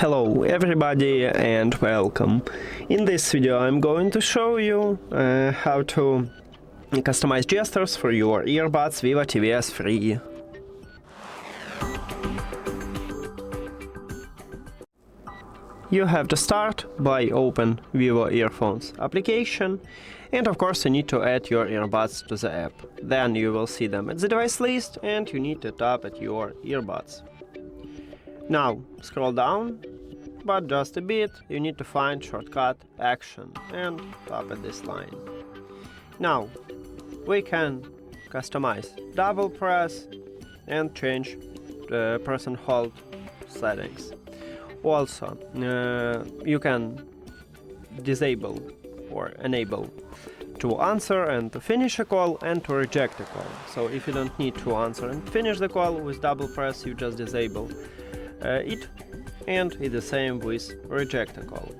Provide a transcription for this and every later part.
Hello everybody and welcome. In this video I'm going to show you how to customize gestures for your earbuds VIVO TWS 3. You have to start by open VIVO Earphones application, and of course you need to add your earbuds to the app. Then you will see them at the device list and you need to tap at your earbuds. Now scroll down, but just a bit. You need to find shortcut action and tap at this line. Now we can customize double press and change the person hold settings. Also, you can disable or enable to answer and to finish a call and to reject a call. So if you don't need to answer and finish the call with double press, you just disable it, and it's the same with reject a call.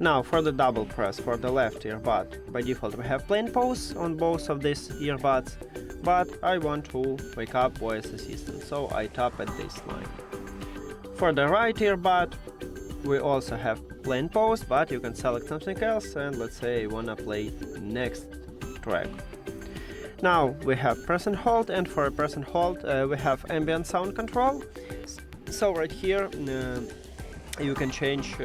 Now for the double press for the left earbud, by default we have plain pause on both of these earbuds, but I want to wake up voice assistant, so I tap at this line. For the right earbud, we also have plain pause, but you can select something else, and let's say I wanna play next track. Now we have press and hold, and for a press and hold we have ambient sound control. So right here you can change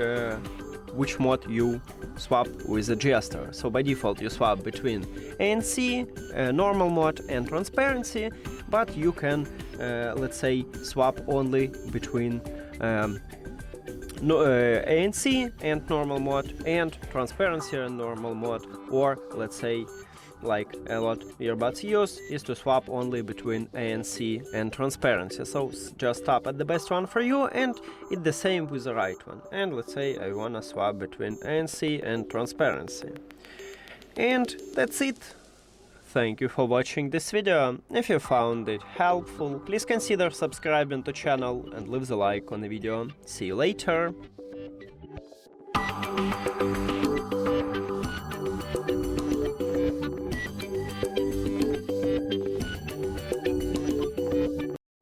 which mode you swap with the gesture. So by default you swap between ANC, normal mode and transparency, but you can let's say swap only between ANC and normal mode and transparency and normal mode, or let's say like a lot earbuds use is to swap only between ANC and transparency. So just tap at the best one for you, and it's the same with the right one. And let's say I wanna swap between ANC and transparency. And that's it. Thank you for watching this video. If you found it helpful, please consider subscribing to the channel and leave the like on the video. See you later.